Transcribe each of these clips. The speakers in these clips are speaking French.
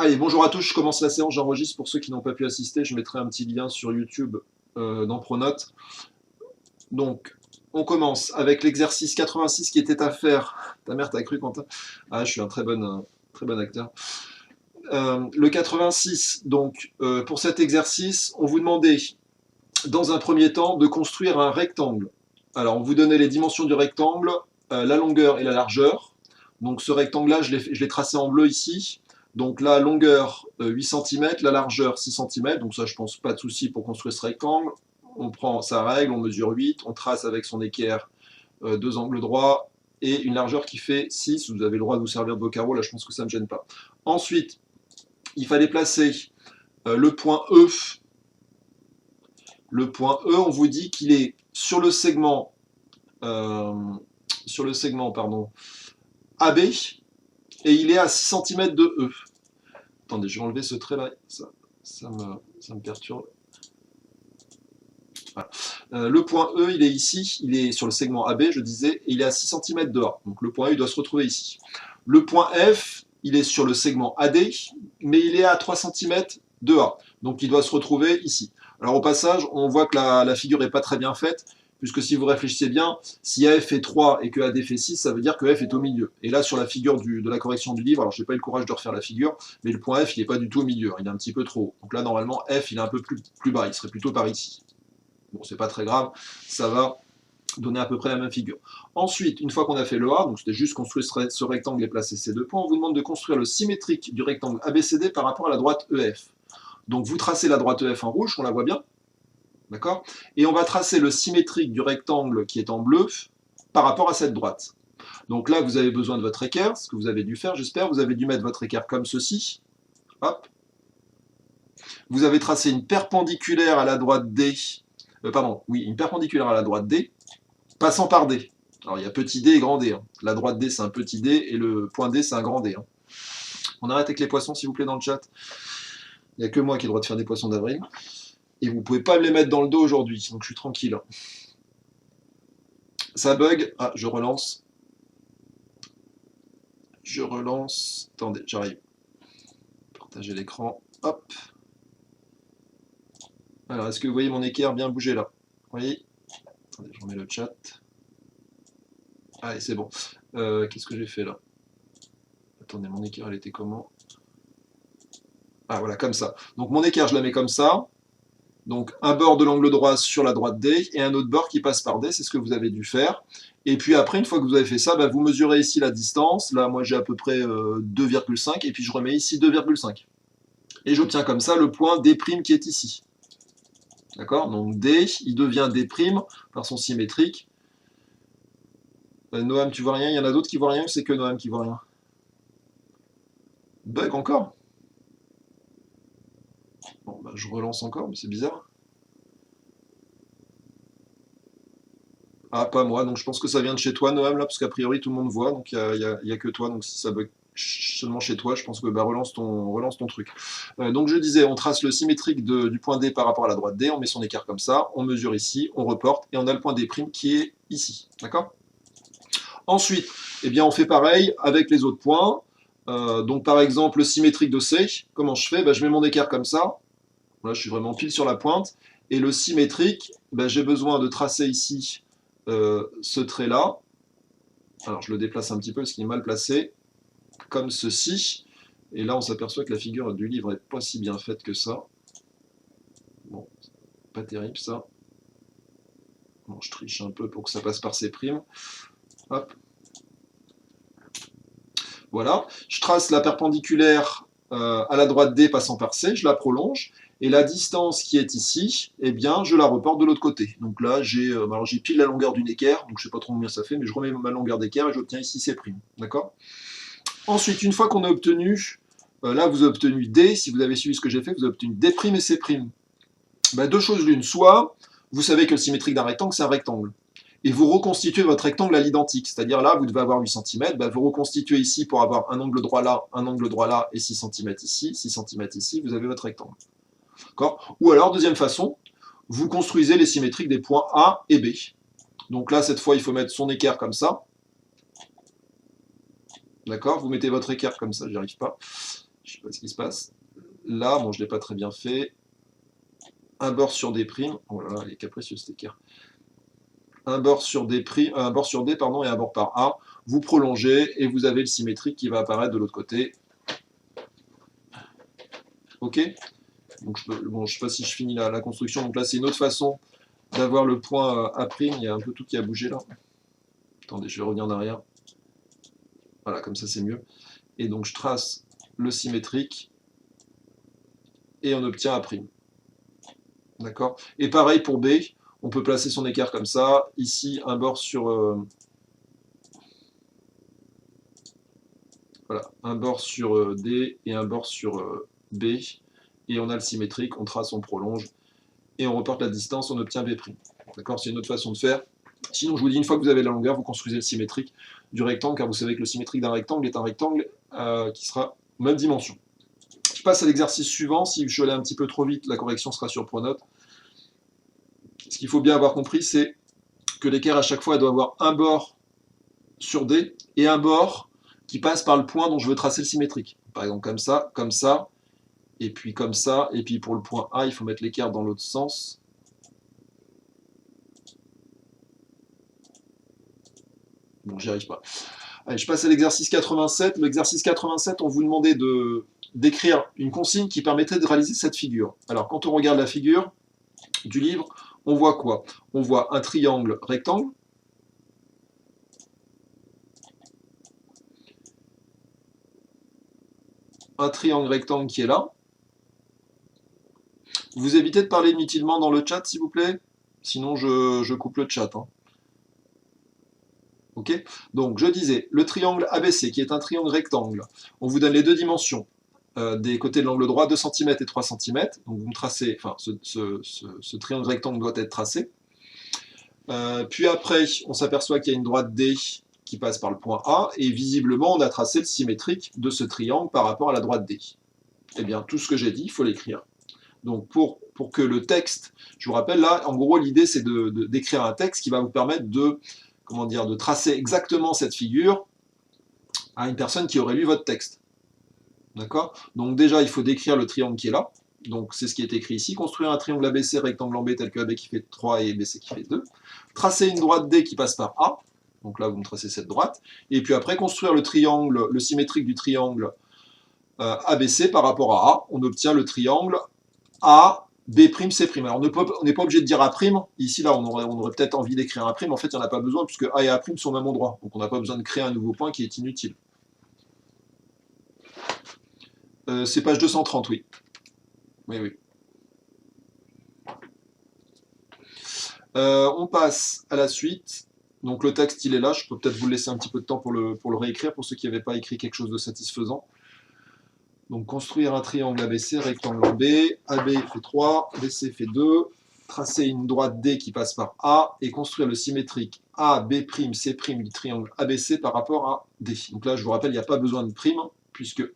Allez, bonjour à tous, je commence la séance, j'enregistre pour ceux qui n'ont pas pu assister, je mettrai un petit lien sur YouTube dans Pronote. Donc, on commence avec l'exercice 86 qui était à faire. Ta mère t'a cru, Quentin? Ah, je suis un très bon acteur. Le 86, donc, pour cet exercice, on vous demandait, dans un premier temps, de construire un rectangle. Alors, on vous donnait les dimensions du rectangle, la longueur et la largeur. Donc, ce rectangle-là, je l'ai tracé en bleu ici. Donc la longueur 8 cm, la largeur 6 cm, donc ça je pense pas de souci pour construire ce rectangle. On prend sa règle, on mesure 8, on trace avec son équerre deux angles droits et une largeur qui fait 6. Vous avez le droit de vous servir de vos carreaux, là je pense que ça ne me gêne pas. Ensuite, il fallait placer le point E. Le point E, on vous dit qu'il est sur le segment, pardon, AB et il est à 6 cm de E. Attendez, je vais enlever ce trait là, ça me perturbe. Voilà. Le point E, il est ici, il est sur le segment AB, je disais, et il est à 6 cm de A. Donc le point E, il doit se retrouver ici. Le point F, il est sur le segment AD, mais il est à 3 cm de A. Donc il doit se retrouver ici. Alors au passage, on voit que la figure n'est pas très bien faite, puisque si vous réfléchissez bien, si AF fait 3 et que AD fait 6, ça veut dire que F est au milieu. Et là, sur la figure de la correction du livre, alors je n'ai pas eu le courage de refaire la figure, mais le point F, il n'est pas du tout au milieu, il est un petit peu trop haut. Donc là, normalement, F, il est un peu plus bas, il serait plutôt par ici. Bon, c'est pas très grave, ça va donner à peu près la même figure. Ensuite, une fois qu'on a fait le A, donc c'était juste construire ce rectangle et placer ces deux points, on vous demande de construire le symétrique du rectangle ABCD par rapport à la droite EF. Donc vous tracez la droite EF en rouge, on la voit bien, d'accord? Et on va tracer le symétrique du rectangle qui est en bleu par rapport à cette droite. Donc là, vous avez besoin de votre équerre, ce que vous avez dû faire, j'espère. Vous avez dû mettre votre équerre comme ceci. Hop. Vous avez tracé une perpendiculaire à la droite D. Une perpendiculaire à la droite D, passant par D. Alors il y a petit d et grand D. Hein. La droite D, c'est un petit d, et le point D, c'est un grand D. Hein. On arrête avec les poissons, s'il vous plaît, dans le chat. Il n'y a que moi qui ai le droit de faire des poissons d'avril. Et vous ne pouvez pas me les mettre dans le dos aujourd'hui, donc je suis tranquille. Ça bug. Ah, je relance. Je relance. Attendez, j'arrive. Partager l'écran. Hop. Alors, est-ce que vous voyez mon équerre bien bouger là? Oui. Attendez, je remets le chat. Allez, c'est bon. Qu'est-ce que j'ai fait là? Attendez, mon équerre, elle était comment? Ah, voilà, comme ça. Donc, mon équerre, je la mets comme ça. Donc, un bord de l'angle droit sur la droite D et un autre bord qui passe par D, c'est ce que vous avez dû faire. Et puis après, une fois que vous avez fait ça, bah, vous mesurez ici la distance. Là, moi, j'ai à peu près 2,5 et puis je remets ici 2,5. Et j'obtiens comme ça le point D' qui est ici. D'accord? Donc D, il devient D' par son symétrique. Noam, tu vois rien? Il y en a d'autres qui voient rien ou c'est que Noam qui voit rien? Bug encore? Bon, bah, je relance encore, mais c'est bizarre. Ah, pas moi, donc je pense que ça vient de chez toi, Noam, là, parce qu'a priori tout le monde voit, donc il n'y a que toi, donc si ça bug seulement chez toi, je pense que bah, relance ton truc. Donc je disais, on trace le symétrique du point D par rapport à la droite D, on met son écart comme ça, on mesure ici, on reporte, et on a le point D' qui est ici, d'accord? Ensuite, eh bien, on fait pareil avec les autres points. Donc par exemple, le symétrique de C, comment je fais? Bah, je mets mon équerre comme ça, là je suis vraiment pile sur la pointe, et le symétrique, bah, j'ai besoin de tracer ici ce trait-là. Alors je le déplace un petit peu parce qu'il est mal placé, comme ceci. Et là on s'aperçoit que la figure du livre n'est pas si bien faite que ça. Bon, pas terrible ça. Bon, je triche un peu pour que ça passe par ses primes. Hop. Voilà. Je trace la perpendiculaire à la droite D passant par C, je la prolonge. Et la distance qui est ici, eh bien, je la reporte de l'autre côté. Donc là, j'ai pile la longueur d'une équerre, donc je ne sais pas trop combien ça fait, mais je remets ma longueur d'équerre et j'obtiens ici C'. D'accord? Ensuite, une fois qu'on a obtenu, là vous avez obtenu D, si vous avez suivi ce que j'ai fait, vous avez obtenu D' et C'. Ben, deux choses l'une, soit vous savez que le symétrique d'un rectangle, c'est un rectangle, et vous reconstituez votre rectangle à l'identique, c'est-à-dire là, vous devez avoir 8 cm, ben, vous reconstituez ici pour avoir un angle droit là, et 6 cm ici, 6 cm ici, vous avez votre rectangle. Ou alors, deuxième façon, vous construisez les symétriques des points A et B. Donc là, cette fois, il faut mettre son équerre comme ça. D'accord? Vous mettez votre équerre comme ça, j'y arrive pas. Je ne sais pas ce qui se passe. Là, bon, je ne l'ai pas très bien fait. Un bord sur D'. Oh là là, il est capricieux cet équerre. Un bord sur D', pardon, et un bord par A. Vous prolongez et vous avez le symétrique qui va apparaître de l'autre côté. Ok. Donc, bon, je ne sais pas si je finis la construction. Donc là, c'est une autre façon d'avoir le point A'. Il y a un peu tout qui a bougé là. Attendez, je vais revenir en arrière. Voilà, comme ça c'est mieux. Et donc je trace le symétrique et on obtient A'. D'accord. Et pareil pour B, on peut placer son équerre comme ça. Ici, un bord sur... voilà, un bord sur D et un bord sur B. Et on a le symétrique, on trace, on prolonge. Et on reporte la distance, on obtient B'. D'accord. C'est une autre façon de faire. Sinon, je vous dis, une fois que vous avez la longueur, vous construisez le symétrique du rectangle, car vous savez que le symétrique d'un rectangle est un rectangle qui sera même dimension. Je passe à l'exercice suivant. Si je suis allé un petit peu trop vite, la correction sera sur Pronote. Ce qu'il faut bien avoir compris, c'est que l'équerre, à chaque fois, elle doit avoir un bord sur D et un bord qui passe par le point dont je veux tracer le symétrique. Par exemple, comme ça, et puis comme ça. Et puis pour le point A, il faut mettre l'équerre dans l'autre sens. Bon, j'y arrive pas. Allez, je passe à l'exercice 87. L'exercice 87, on vous demandait d'écrire une consigne qui permettrait de réaliser cette figure. Alors, quand on regarde la figure du livre, on voit quoi? On voit un triangle rectangle. Un triangle rectangle qui est là. Vous évitez de parler inutilement dans le chat, s'il vous plaît? Sinon, je coupe le chat. Hein. Ok. Donc, je disais, le triangle ABC, qui est un triangle rectangle, on vous donne les deux dimensions des côtés de l'angle droit, 2 cm et 3 cm. Donc, vous me tracez, enfin, ce triangle rectangle doit être tracé. Puis après, on s'aperçoit qu'il y a une droite D qui passe par le point A, et visiblement, on a tracé le symétrique de ce triangle par rapport à la droite D. Eh bien, tout ce que j'ai dit, il faut l'écrire. Donc, pour que le texte, je vous rappelle là, en gros, l'idée, c'est d'écrire un texte qui va vous permettre de tracer exactement cette figure à une personne qui aurait lu votre texte. D'accord? Donc déjà, il faut décrire le triangle qui est là. Donc c'est ce qui est écrit ici. Construire un triangle ABC rectangle en B tel que AB qui fait 3 et BC qui fait 2. Tracer une droite D qui passe par A. Donc là, vous me tracez cette droite. Et puis après, construire le triangle, le symétrique du triangle ABC par rapport à A. On obtient le triangle A, B', C'. Alors on n'est pas obligé de dire A'. Ici, là, on aurait peut-être envie d'écrire A'. En fait, il n'y en a pas besoin puisque A et A' sont au même endroit. Donc on n'a pas besoin de créer un nouveau point qui est inutile. C'est page 230, oui. Oui. On passe à la suite. Donc le texte, il est là. Je peux peut-être vous laisser un petit peu de temps pour le réécrire, pour ceux qui n'avaient pas écrit quelque chose de satisfaisant. Donc construire un triangle ABC, rectangle en B. AB fait 3, BC fait 2. Tracer une droite D qui passe par A et construire le symétrique A, B', C' du triangle ABC par rapport à D. Donc là, je vous rappelle, il n'y a pas besoin de prime, puisque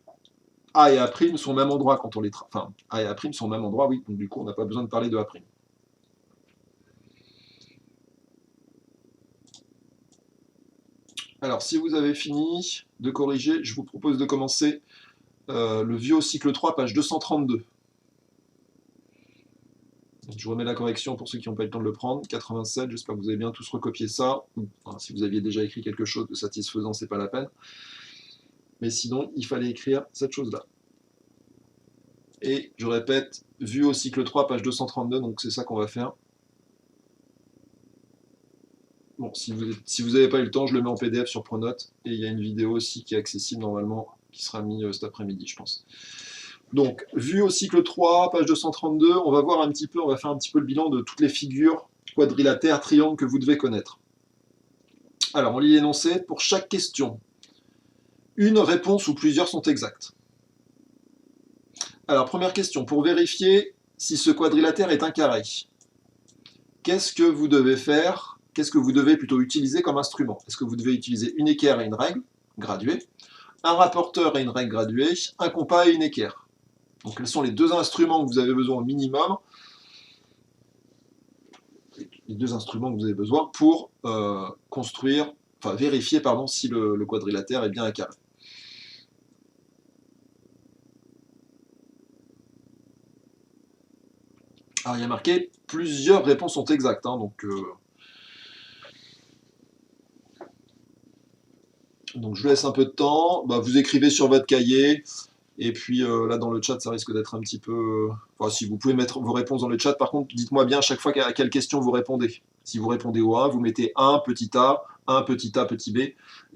A et A' sont au même endroit quand on les enfin, A et A' sont au même endroit, oui, donc du coup, on n'a pas besoin de parler de A'. Alors, si vous avez fini de corriger, je vous propose de commencer le vieux au cycle 3, page 232. Donc, je remets la correction pour ceux qui n'ont pas eu le temps de le prendre. 87, j'espère que vous avez bien tous recopié ça. Enfin, si vous aviez déjà écrit quelque chose de satisfaisant, c'est pas la peine. Mais sinon, il fallait écrire cette chose-là. Et je répète, vue au cycle 3, page 232, donc c'est ça qu'on va faire. Bon, si vous n'avez pas eu le temps, je le mets en PDF sur Pronote, et il y a une vidéo aussi qui est accessible normalement, qui sera mise cet après-midi, je pense. Donc, vue au cycle 3, page 232, on va faire un petit peu le bilan de toutes les figures quadrilatères, triangles que vous devez connaître. Alors, on lit l'énoncé. Pour chaque question, une réponse ou plusieurs sont exactes. Alors, première question, pour vérifier si ce quadrilatère est un carré, qu'est-ce que vous devez faire? Qu'est-ce que vous devez plutôt utiliser comme instrument? Est-ce que vous devez utiliser une équerre et une règle graduée, un rapporteur et une règle graduée, un compas et une équerre? Donc, quels sont les deux instruments que vous avez besoin au minimum? Les deux instruments que vous avez besoin pour vérifier si le quadrilatère est bien un carré. Alors, il y a marqué plusieurs réponses sont exactes, hein, donc je vous laisse un peu de temps. Bah, vous écrivez sur votre cahier. Et puis là, dans le chat, ça risque d'être un petit peu. Enfin, si vous pouvez mettre vos réponses dans le chat, par contre, dites-moi bien à chaque fois à quelle question vous répondez. Si vous répondez au 1, vous mettez 1, petit a, petit b,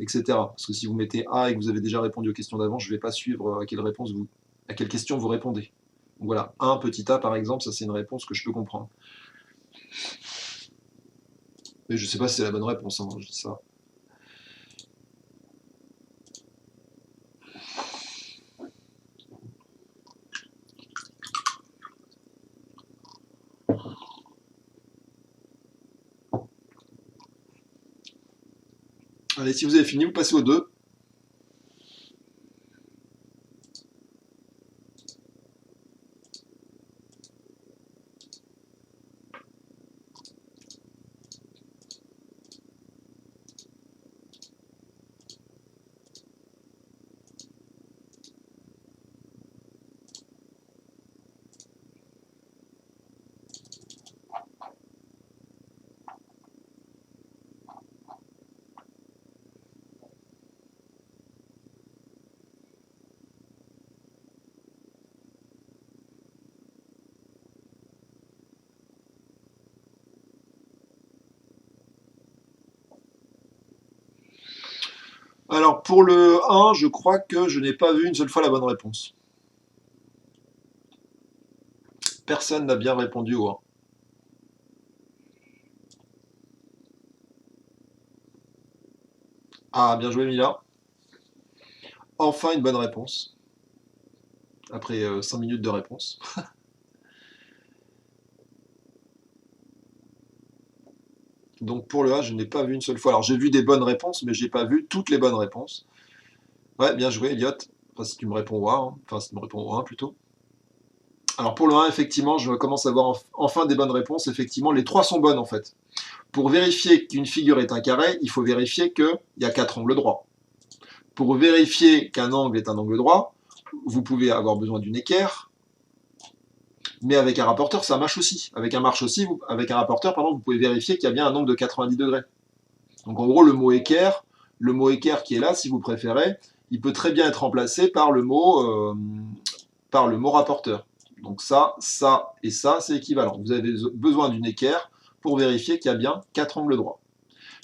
etc. Parce que si vous mettez A et que vous avez déjà répondu aux questions d'avant, je ne vais pas suivre à quelle question vous répondez. Donc voilà, 1, petit a, par exemple, ça c'est une réponse que je peux comprendre. Mais je ne sais pas si c'est la bonne réponse, hein, je dis ça. Allez, si vous avez fini, vous passez au 2. Alors, pour le 1, je crois que je n'ai pas vu une seule fois la bonne réponse. Personne n'a bien répondu au 1. Ah, bien joué, Mila. Enfin, une bonne réponse. Après 5 minutes de réponse. Donc, pour le A, je n'ai pas vu une seule fois. Alors, j'ai vu des bonnes réponses, mais je n'ai pas vu toutes les bonnes réponses. Ouais, bien joué, Elliot. Enfin, si tu me réponds au A, hein. Enfin, si tu me réponds au 1 plutôt. Alors, pour le 1, effectivement, je commence à avoir enfin des bonnes réponses. Effectivement, les 3 sont bonnes, en fait. Pour vérifier qu'une figure est un carré, il faut vérifier qu'il y a 4 angles droits. Pour vérifier qu'un angle est un angle droit, vous pouvez avoir besoin d'une équerre, mais avec un rapporteur, ça marche aussi. Avec un rapporteur, pardon, vous pouvez vérifier qu'il y a bien un angle de 90 degrés. Donc en gros, le mot équerre qui est là, si vous préférez, il peut très bien être remplacé par le mot rapporteur. Donc ça et ça, c'est équivalent. Vous avez besoin d'une équerre pour vérifier qu'il y a bien 4 angles droits.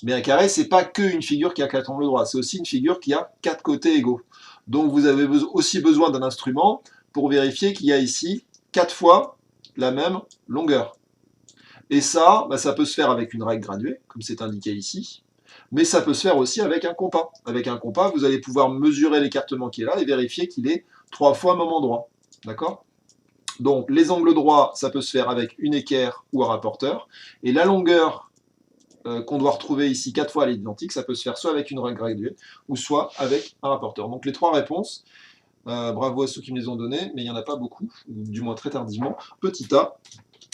Mais un carré, c'est pas qu'une figure qui a 4 angles droits, c'est aussi une figure qui a 4 côtés égaux. Donc vous avez aussi besoin d'un instrument pour vérifier qu'il y a ici 4 fois la même longueur. Et ça, ça peut se faire avec une règle graduée, comme c'est indiqué ici, mais ça peut se faire aussi avec un compas. Avec un compas, vous allez pouvoir mesurer l'écartement qui est là et vérifier qu'il est 3 fois moment droit. D'accord ? Donc les angles droits, ça peut se faire avec une équerre ou un rapporteur, et la longueur qu'on doit retrouver ici 4 fois à l'identique, ça peut se faire soit avec une règle graduée, ou soit avec un rapporteur. Donc les 3 réponses, bravo à ceux qui me les ont données, mais il n'y en a pas beaucoup, ou du moins très tardivement. Petit a,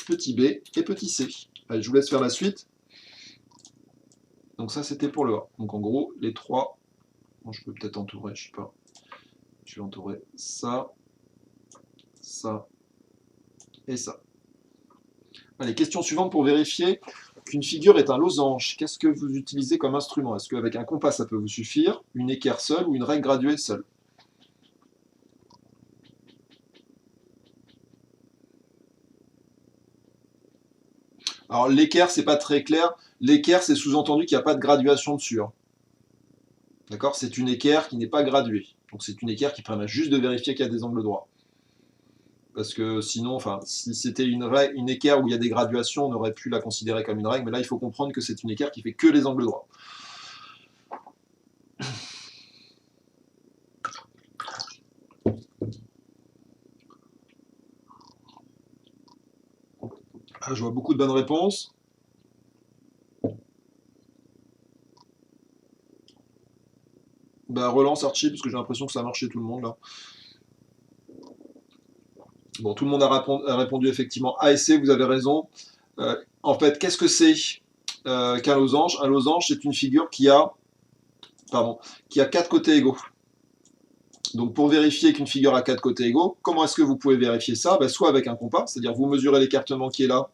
petit b et petit c. Allez, je vous laisse faire la suite. Donc ça, c'était pour le A. Donc en gros, les 3, bon, je peux peut-être entourer, je sais pas. Je vais entourer ça, ça et ça. Allez, question suivante pour vérifier qu'une figure est un losange. Qu'est-ce que vous utilisez comme instrument? Est-ce qu'avec un compas, ça peut vous suffire, une équerre seule ou une règle graduée seule? Alors l'équerre, c'est pas très clair. L'équerre, c'est sous-entendu qu'il n'y a pas de graduation dessus, hein. D'accord? C'est une équerre qui n'est pas graduée. Donc c'est une équerre qui permet juste de vérifier qu'il y a des angles droits. Parce que sinon, enfin, si c'était une équerre où il y a des graduations, on aurait pu la considérer comme une règle, mais là, il faut comprendre que c'est une équerre qui fait que les angles droits. Ah, je vois beaucoup de bonnes réponses. Bah, relance Archie, parce que j'ai l'impression que ça a marché tout le monde là. Bon, tout le monde a répondu effectivement A et C, vous avez raison. En fait, qu'est-ce que c'est qu'un losange? Un losange, c'est une figure qui a 4 côtés égaux. Donc pour vérifier qu'une figure a 4 côtés égaux, comment est-ce que vous pouvez vérifier ça? Soit avec un compas, c'est-à-dire vous mesurez l'écartement qui est là,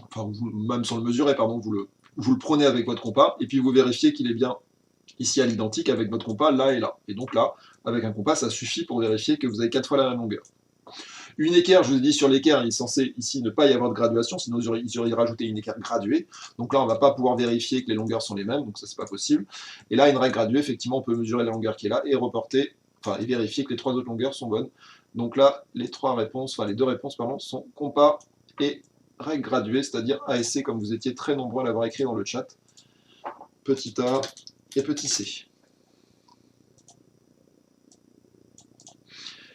enfin même sans le mesurer, pardon, vous le prenez avec votre compas, et puis vous vérifiez qu'il est bien ici à l'identique avec votre compas là et là. Et donc là, avec un compas, ça suffit pour vérifier que vous avez 4 fois la même longueur. Une équerre, je vous ai dit sur l'équerre, il est censé ici ne pas y avoir de graduation, sinon ils auraient rajouté une équerre graduée. Donc là, on ne va pas pouvoir vérifier que les longueurs sont les mêmes, donc ça, c'est pas possible. Et là, une règle graduée, effectivement, on peut mesurer la longueur qui est là et reporter, enfin, et vérifier que les 3 autres longueurs sont bonnes. Donc là, les 2 réponses, pardon, sont compas et règle graduée, c'est-à-dire A et C, comme vous étiez très nombreux à l'avoir écrit dans le chat. Petit a et petit c.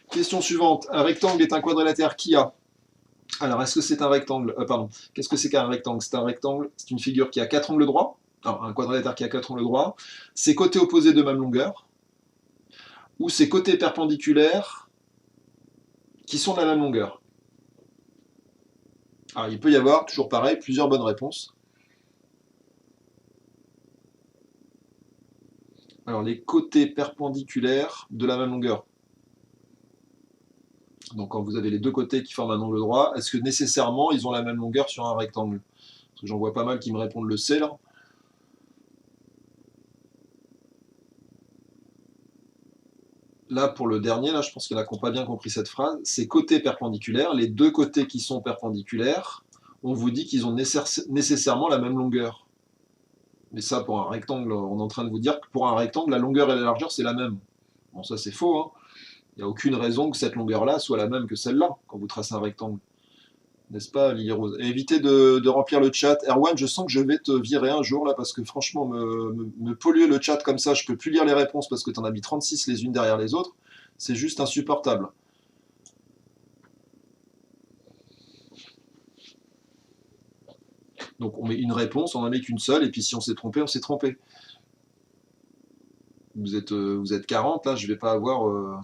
Question suivante. Un rectangle est un quadrilatère qui a... Alors, est-ce que c'est un rectangle pardon. Qu'est-ce que c'est qu'un rectangle? C'est un rectangle, c'est une figure qui a 4 angles droits. Alors, un quadrilatère qui a 4 angles droits. Ses côtés opposés de même longueur. Ou ses côtés perpendiculaires qui sont de la même longueur. Alors, il peut y avoir, toujours pareil, plusieurs bonnes réponses. Alors, les côtés perpendiculaires de la même longueur. Donc quand vous avez les deux côtés qui forment un angle droit, est-ce que nécessairement ils ont la même longueur sur un rectangle? Parce que j'en vois pas mal qui me répondent le C là. Là pour le dernier, là je pense qu'il y en a qui n'ont pas bien compris cette phrase. Ces côtés perpendiculaires, les deux côtés qui sont perpendiculaires, on vous dit qu'ils ont nécessairement la même longueur. Mais ça pour un rectangle, on est en train de vous dire que pour un rectangle, la longueur et la largeur c'est la même. Bon ça c'est faux, hein. Il n'y a aucune raison que cette longueur-là soit la même que celle-là, quand vous tracez un rectangle. N'est-ce pas, Lily Rose? Évitez de remplir le chat. Erwan, je sens que je vais te virer un jour, là, parce que franchement, me polluer le chat comme ça, je peux plus lire les réponses parce que tu en as mis 36 les unes derrière les autres. C'est juste insupportable. Donc on met une réponse, on n'en met qu'une seule, et puis si on s'est trompé, on s'est trompé. Vous êtes 40, là, je vais pas avoir...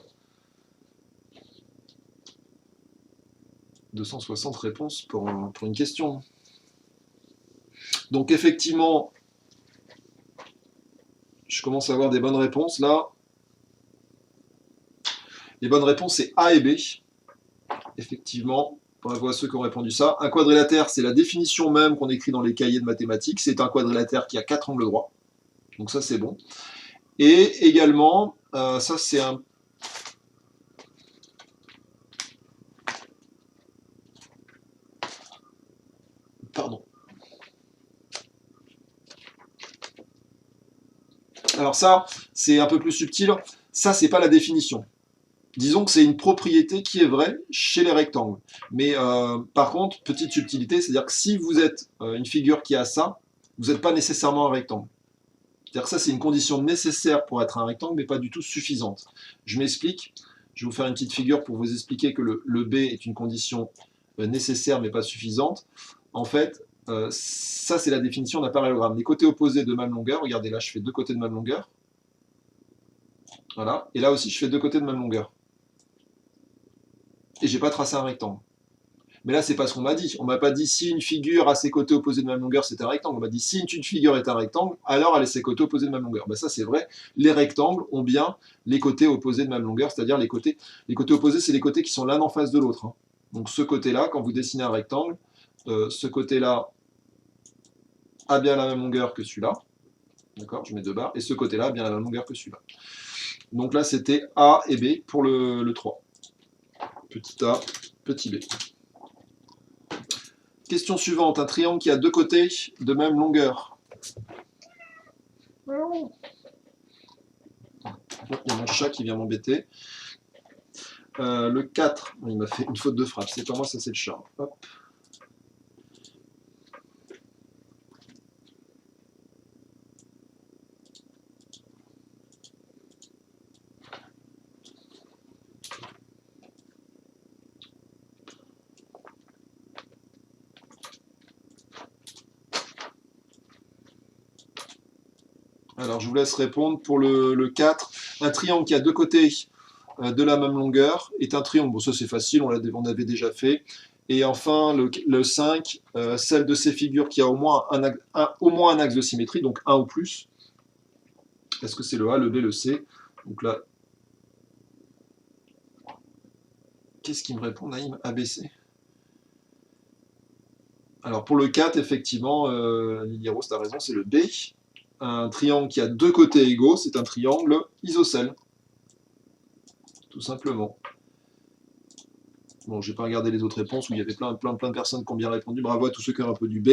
260 réponses pour une question. Donc effectivement, je commence à avoir des bonnes réponses là. Les bonnes réponses, c'est A et B. Effectivement, on voit ceux qui ont répondu ça. Un quadrilatère, c'est la définition même qu'on écrit dans les cahiers de mathématiques. C'est un quadrilatère qui a 4 angles droits. Donc ça, c'est bon. Et également, ça c'est un... Pardon. Alors ça, c'est un peu plus subtil. Ça, c'est pas la définition. Disons que c'est une propriété qui est vraie chez les rectangles. Mais par contre, petite subtilité, c'est-à-dire que si vous êtes une figure qui a ça, vous n'êtes pas nécessairement un rectangle. C'est-à-dire que ça, c'est une condition nécessaire pour être un rectangle, mais pas du tout suffisante. Je m'explique. Je vais vous faire une petite figure pour vous expliquer que le B est une condition nécessaire, mais pas suffisante. En fait, ça, c'est la définition d'un parallélogramme. Les côtés opposés de même longueur, regardez là, je fais deux côtés de même longueur. Voilà. Et là aussi, je fais deux côtés de même longueur. Et j'ai pas tracé un rectangle. Mais là, c'est pas ce qu'on m'a dit. On m'a pas dit si une figure a ses côtés opposés de même longueur, c'est un rectangle. On m'a dit si une figure est un rectangle, alors elle a ses côtés opposés de même longueur. Ben ça, c'est vrai. Les rectangles ont bien les côtés opposés de même longueur, c'est-à-dire les côtés opposés, c'est les côtés qui sont l'un en face de l'autre. Hein. Donc ce côté-là, quand vous dessinez un rectangle, ce côté-là a bien la même longueur que celui-là. D'accord, je mets deux barres. Et ce côté-là a bien la même longueur que celui-là. Donc là, c'était A et B pour le 3. Petit a, petit b. Question suivante, un triangle qui a deux côtés de même longueur. Il y a mon chat qui vient m'embêter. Le 4, il m'a fait une faute de frappe, c'est pas moi, ça c'est le chat. Hop. Alors, je vous laisse répondre pour le 4. Un triangle qui a deux côtés de la même longueur est un triangle. Bon, ça c'est facile, on avait déjà fait. Et enfin, le 5, celle de ces figures qui a au moins un axe de symétrie, donc 1 ou plus. Est-ce que c'est le A, le B, le C? Donc là, Qu'est-ce qu'il me répond, Naïm? ABC. Alors pour le 4, effectivement, Lily Rose, tu as raison, c'est le B. Un triangle qui a deux côtés égaux, c'est un triangle isocèle. Tout simplement. Bon, j'ai pas regardé les autres réponses où il y avait plein de personnes qui ont bien répondu. Bravo à tous ceux qui ont répondu B.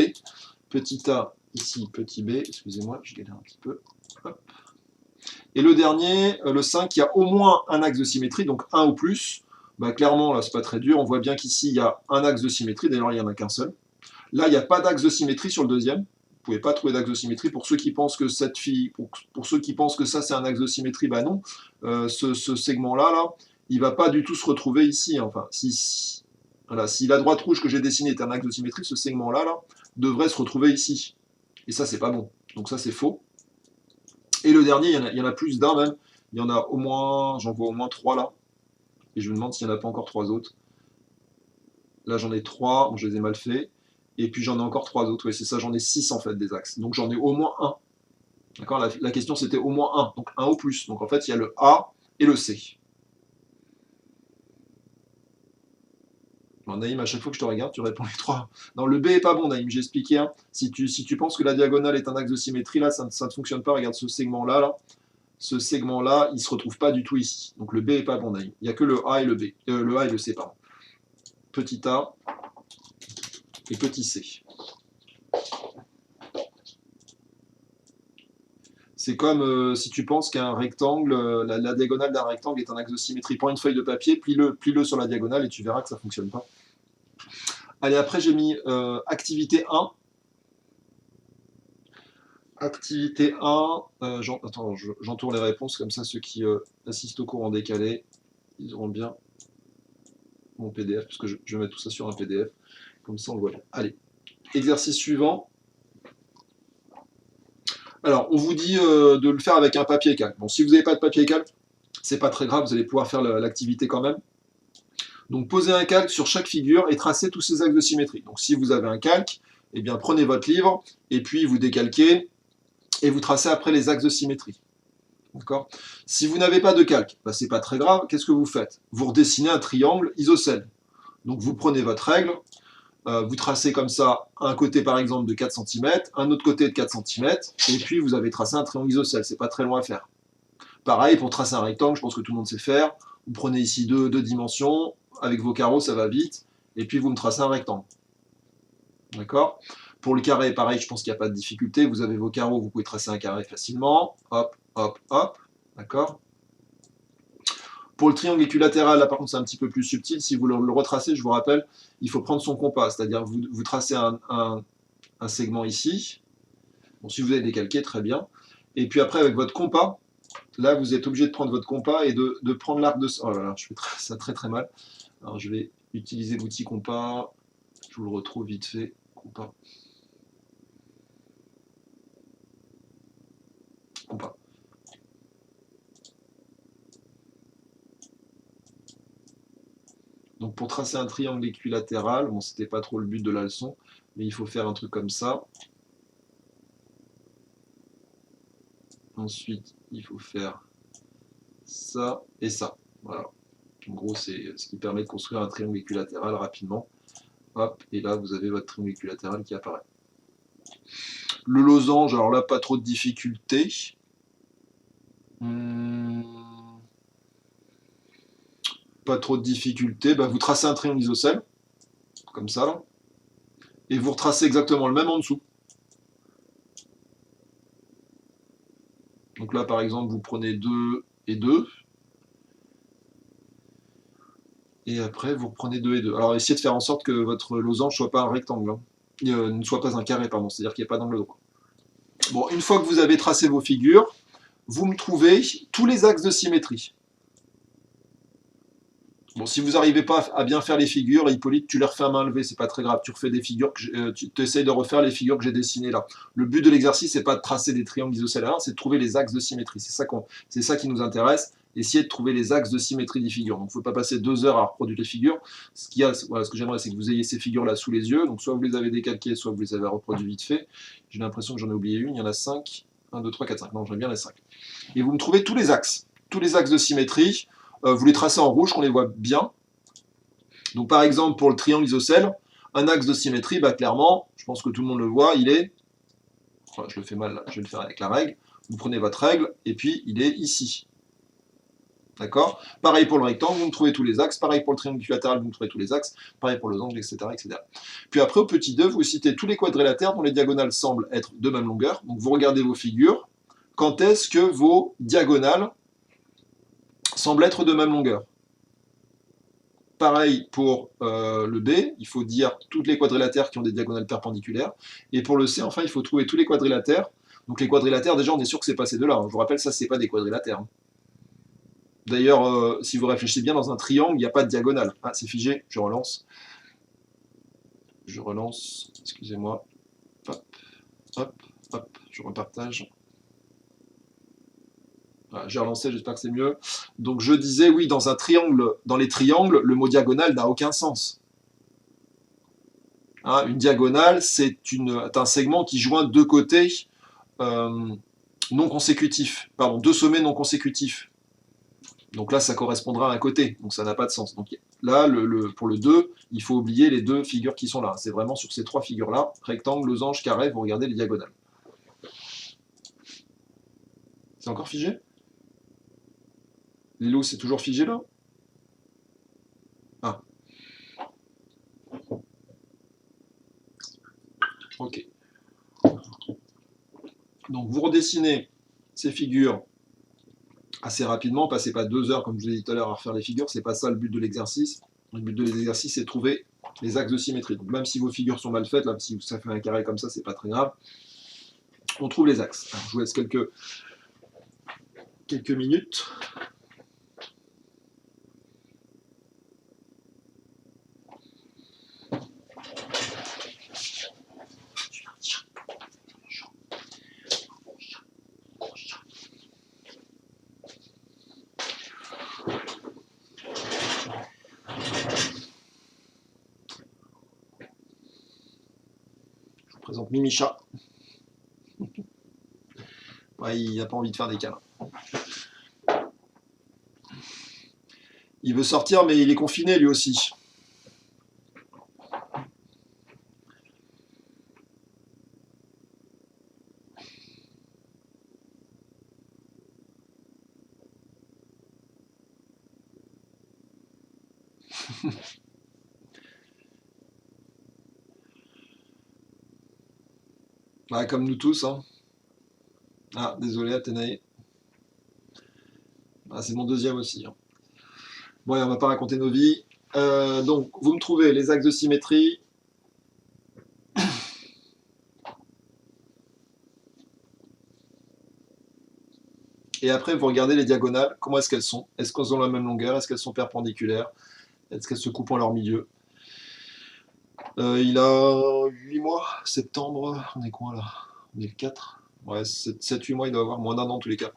Petit A, ici, petit B. Excusez-moi, je galère un petit peu. Hop. Et le dernier, le 5, il y a au moins un axe de symétrie, donc 1 ou plus. Bah, clairement, là, c'est pas très dur. On voit bien qu'ici, il y a un axe de symétrie. D'ailleurs, il n'y en a qu'un seul. Là, il n'y a pas d'axe de symétrie sur le deuxième. Vous ne pouvez pas trouver d'axe de symétrie. Pour ceux qui pensent que cette fille, pour ceux qui pensent que ça, c'est un axe de symétrie, bah non. Ce segment-là, il ne va pas du tout se retrouver ici. Enfin, voilà, si la droite rouge que j'ai dessinée est un axe de symétrie, ce segment-là devrait se retrouver ici. Et ça, c'est pas bon. Donc ça, c'est faux. Et le dernier, il y en a plus d'un même. Il y en a au moins, j'en vois au moins 3 là. Et je me demande s'il n'y en a pas encore 3 autres. Là, j'en ai 3. Bon, je les ai mal faits. Et puis j'en ai encore 3 autres. Oui, c'est ça, j'en ai 6 en fait des axes. Donc j'en ai au moins un. D'accord, la question c'était au moins un. Donc un au plus. Donc en fait, il y a le A et le C. Bon, Naïm, à chaque fois que je te regarde, tu réponds les 3. Non, le B est pas bon, Naïm, j'ai expliqué. Hein. Si tu penses que la diagonale est un axe de symétrie, là, ça ne fonctionne pas. Regarde ce segment-là, là. Ce segment-là, il ne se retrouve pas du tout ici. Donc le B est pas bon, Naïm. Il n'y a que le A et le B. Le A et le C, pardon. Petit A et petit C. C'est comme si tu penses qu'un rectangle, la diagonale d'un rectangle est un axe de symétrie. Prends une feuille de papier, plie-le sur la diagonale et tu verras que ça ne fonctionne pas. Allez, après j'ai mis activité 1. Activité 1, attends, j'entoure les réponses, comme ça ceux qui assistent au cours en décalé, ils auront bien mon PDF, parce que je vais mettre tout ça sur un PDF, comme ça on le voit bien. Allez, exercice suivant. Alors, on vous dit de le faire avec un papier calque. Bon, si vous n'avez pas de papier calque, c'est pas très grave, vous allez pouvoir faire l'activité quand même. Donc, posez un calque sur chaque figure et tracez tous ces axes de symétrie. Donc, si vous avez un calque, eh bien, prenez votre livre et puis vous décalquez et vous tracez après les axes de symétrie. D'accord ? Si vous n'avez pas de calque, bah, c'est pas très grave. Qu'est-ce que vous faites ? Vous redessinez un triangle isocèle. Donc, vous prenez votre règle, vous tracez comme ça un côté par exemple de 4 cm, un autre côté de 4 cm, et puis vous avez tracé un triangle isocèle, c'est pas très loin à faire. Pareil, pour tracer un rectangle, je pense que tout le monde sait faire, vous prenez ici deux dimensions, avec vos carreaux ça va vite, et puis vous me tracez un rectangle. D'accord ? Pour le carré, pareil, je pense qu'il n'y a pas de difficulté, vous avez vos carreaux, vous pouvez tracer un carré facilement, hop, hop, hop, d'accord ? Pour le triangle équilatéral, là par contre c'est un petit peu plus subtil, si vous le retracez, je vous rappelle, il faut prendre son compas, c'est-à-dire vous tracez un segment ici, bon, si vous avez décalqué, très bien, et puis après avec votre compas, là vous êtes obligé de prendre votre compas et de prendre l'arc de... Oh là là, je fais ça très très mal, alors je vais utiliser l'outil compas, je vous le retrouve vite fait, compas. Compas. Donc pour tracer un triangle équilatéral, bon c'était pas trop le but de la leçon, mais il faut faire un truc comme ça. Ensuite, il faut faire ça et ça. Voilà. En gros, c'est ce qui permet de construire un triangle équilatéral rapidement. Hop, et là, vous avez votre triangle équilatéral qui apparaît. Le losange, alors là, pas trop de difficultés. Pas trop de difficultés. Bah, vous tracez un triangle isocèle, comme ça, là, et vous retracez exactement le même en dessous. Donc là, par exemple, vous prenez 2 et 2. Et après, vous reprenez 2 et 2. Alors, essayez de faire en sorte que votre losange ne soit pas un rectangle. Hein. Ne soit pas un carré, pardon. C'est-à-dire qu'il n'y ait pas d'angle droit. Bon, une fois que vous avez tracé vos figures, vous me trouvez tous les axes de symétrie. Bon, si vous n'arrivez pas à bien faire les figures, Hippolyte, tu les refais à main levée, c'est pas très grave. Tu refais des figures, tu essayes de refaire les figures que j'ai dessinées là. Le but de l'exercice, c'est pas de tracer des triangles isocélaires, c'est de trouver les axes de symétrie. C'est ça qui nous intéresse. Essayez de trouver les axes de symétrie des figures. Donc, il ne faut pas passer 2 heures à reproduire les figures. Ce que j'aimerais, c'est que vous ayez ces figures-là sous les yeux. Donc, soit vous les avez décalquées, soit vous les avez reproduites vite fait. J'ai l'impression que j'en ai oublié une. Il y en a 5. 1, 2, 3, 4, 5. Non, j'aime bien les 5. Et vous me trouvez tous les axes de symétrie. Vous les tracez en rouge, qu'on les voit bien. Donc par exemple, pour le triangle isocèle, un axe de symétrie, bah, clairement, je pense que tout le monde le voit, il est... Enfin, je le fais mal, là, je vais le faire avec la règle. Vous prenez votre règle, et puis il est ici. D'accord? Pareil pour le rectangle, vous me trouvez tous les axes. Pareil pour le triangle équilatéral, vous me trouvez tous les axes. Pareil pour le losange, etc., etc. Puis après, au petit 2, vous citez tous les quadrilatères dont les diagonales semblent être de même longueur. Donc vous regardez vos figures. Quand est-ce que vos diagonales semblent être de même longueur? Pareil pour le B, il faut dire toutes les quadrilatères qui ont des diagonales perpendiculaires. Et pour le C, enfin, il faut trouver tous les quadrilatères. Donc les quadrilatères, déjà, on est sûr que c'est pas ces deux-là. Je vous rappelle, ça, c'est pas des quadrilatères. D'ailleurs, si vous réfléchissez bien, dans un triangle, il n'y a pas de diagonale. Ah, c'est figé, je relance. Je relance, excusez-moi. Hop, hop, hop, je repartage. Voilà, j'ai relancé, j'espère que c'est mieux. Donc je disais, oui, dans un triangle, dans les triangles, le mot diagonale n'a aucun sens. Hein, une diagonale, c'est un segment qui joint deux côtés non consécutifs. Pardon, deux sommets non consécutifs. Donc là, ça correspondra à un côté, donc ça n'a pas de sens. Donc là, pour le 2, il faut oublier les deux figures qui sont là. C'est vraiment sur ces trois figures-là, rectangle, losange, carré, vous regardez les diagonales. C'est encore figé? Lilo, c'est toujours figé là? Ah. Ok. Donc vous redessinez ces figures assez rapidement, passez pas 2 heures, comme je vous ai dit tout à l'heure, à refaire les figures, c'est pas ça le but de l'exercice. Le but de l'exercice, c'est de trouver les axes de symétrie. Donc même si vos figures sont mal faites, là, si ça fait un carré comme ça, c'est pas très grave. On trouve les axes. Alors, je vous laisse quelques minutes. Je vous présente Mimicha. Ouais, il n'a pas envie de faire des câlins. Il veut sortir, mais il est confiné lui aussi. Ouais, comme nous tous. Hein. Ah, désolé, Athénaï. Ah, c'est mon deuxième aussi. Hein. Bon, on va pas raconter nos vies. Donc, vous me trouvez les axes de symétrie. Et après, vous regardez les diagonales. Comment est-ce qu'elles sont? Est-ce qu'elles ont la même longueur? Est-ce qu'elles sont perpendiculaires? Est-ce qu'elles se coupent en leur milieu? Il a 8 mois, septembre. On est quoi là? On est le 4. Ouais, 7-8 mois, il doit avoir moins d'un an en tous les cas.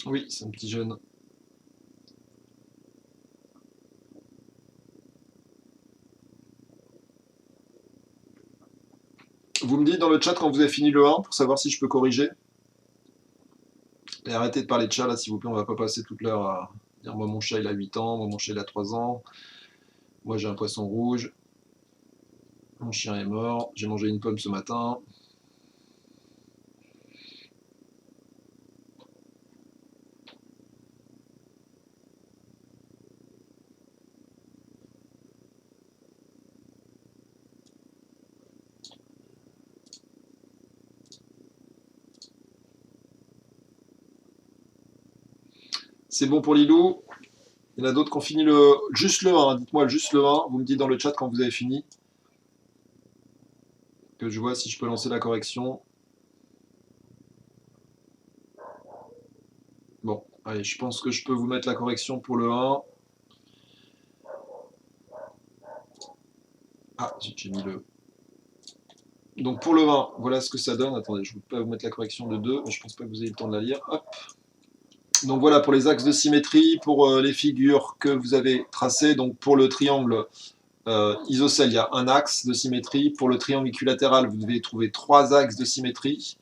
Oui, c'est un petit jeune. Vous me dites dans le chat quand vous avez fini le 1 pour savoir si je peux corriger. Et arrêtez de parler de chat là, s'il vous plaît, on va pas passer toute l'heure à dire moi mon chat il a 8 ans, moi mon chat il a 3 ans, moi j'ai un poisson rouge, mon chien est mort, j'ai mangé une pomme ce matin. C'est bon pour Lilou. Il y en a d'autres qui ont fini juste le 1. Dites-moi juste le 1. Vous me dites dans le chat quand vous avez fini. Que je vois si je peux lancer la correction. Bon, allez, je pense que je peux vous mettre la correction pour le 1. Ah, j'ai mis le... Donc pour le 1, voilà ce que ça donne. Attendez, je ne peux pas vous mettre la correction de 2, mais je pense pas que vous ayez le temps de la lire. Hop. Donc voilà pour les axes de symétrie, pour les figures que vous avez tracées. Donc pour le triangle Isocèle, il y a un axe de symétrie. Pour le triangle équilatéral, vous devez trouver 3 axes de symétrie.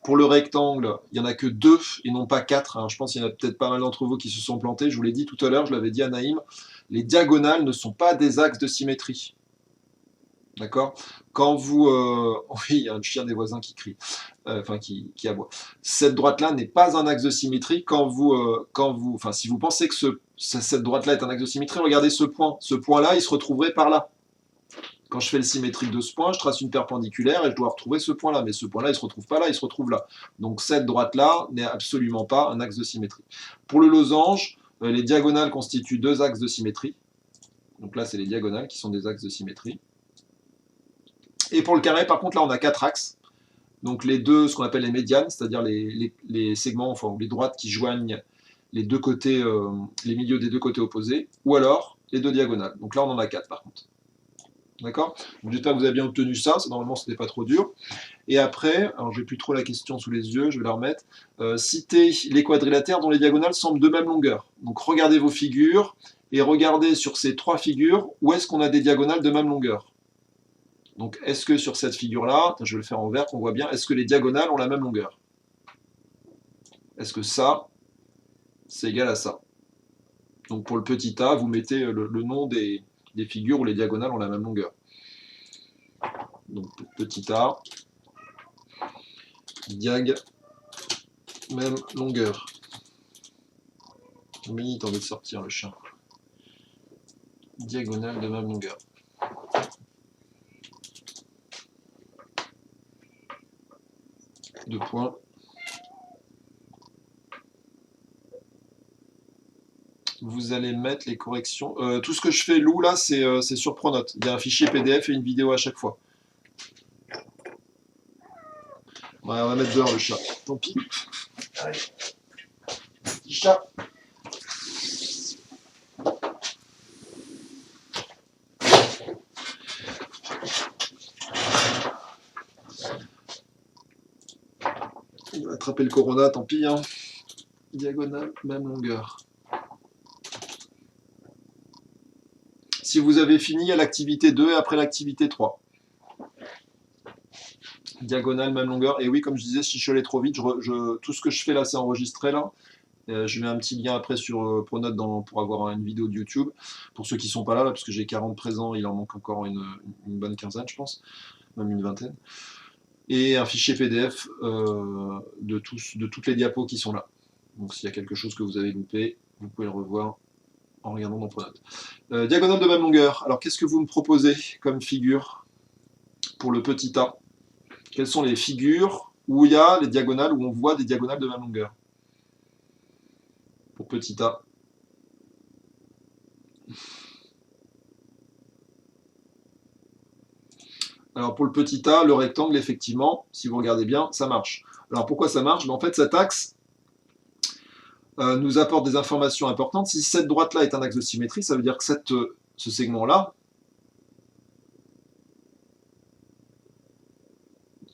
Pour le rectangle, il n'y en a que 2 et non pas 4. Alors, je pense qu'il y en a peut-être pas mal d'entre vous qui se sont plantés. Je vous l'ai dit tout à l'heure, je l'avais dit à Naïm, les diagonales ne sont pas des axes de symétrie. D'accord? Quand vous... Oui, il y a un chien des voisins qui crie, enfin qui aboie. Cette droite-là n'est pas un axe de symétrie enfin, si vous pensez que cette droite-là est un axe de symétrie, regardez ce point. Ce point-là, il se retrouverait par là. Quand je fais le symétrique de ce point, je trace une perpendiculaire et je dois retrouver ce point-là. Mais ce point-là, il ne se retrouve pas là, il se retrouve là. Donc cette droite-là n'est absolument pas un axe de symétrie. Pour le losange, les diagonales constituent 2 axes de symétrie. Donc là, c'est les diagonales qui sont des axes de symétrie. Et pour le carré, par contre, là, on a 4 axes. Donc les deux, ce qu'on appelle les médianes, c'est-à-dire les segments, enfin les droites qui joignent les deux côtés, les milieux des deux côtés opposés, ou alors les 2 diagonales. Donc là, on en a 4 par contre. D'accord? Donc j'espère que vous avez bien obtenu ça, normalement ce n'était pas trop dur. Et après, alors j'ai plus trop la question sous les yeux, je vais la remettre. Citez les quadrilatères dont les diagonales semblent de même longueur. Donc regardez vos figures, et regardez sur ces 3 figures, où est-ce qu'on a des diagonales de même longueur. Donc est-ce que sur cette figure-là, je vais le faire en vert, qu'on voit bien, est-ce que les diagonales ont la même longueur? Est-ce que ça, c'est égal à ça? Donc pour le petit a, vous mettez le nom des figures où les diagonales ont la même longueur. Donc petit a, diag, même longueur. Mini, t'as envie de sortir le chat. Diagonale de même longueur. Deux points. Vous allez mettre les corrections. Tout ce que je fais, Lou, là, c'est sur Pronote. Il y a un fichier PDF et une vidéo à chaque fois. Ouais, on va mettre dehors le chat. Tant pis. Allez. Petit chat. Il va attraper le corona, tant pis. Hein. Diagonale, même longueur. Si vous avez fini à l'activité 2 et après l'activité 3. Diagonale, même longueur. Et oui, comme je disais, si je suis allé trop vite, tout ce que je fais là, c'est enregistré là. Je mets un petit lien après sur Pronote pour avoir une vidéo de YouTube. Pour ceux qui ne sont pas là, parce que j'ai 40 présents, il en manque encore une bonne quinzaine, je pense. Même une vingtaine. Et un fichier PDF de toutes les diapos qui sont là. Donc s'il y a quelque chose que vous avez loupé, vous pouvez le revoir en regardant dans Pronote. Diagonale de même longueur. Alors qu'est-ce que vous me proposez comme figure pour le petit a? Quelles sont les figures où il y a les diagonales, où on voit des diagonales de même longueur? Pour petit a. Alors pour le petit a, le rectangle, effectivement, si vous regardez bien, ça marche. Alors pourquoi ça marche? En fait, cet axe nous apporte des informations importantes. Si cette droite-là est un axe de symétrie, ça veut dire que ce segment-là,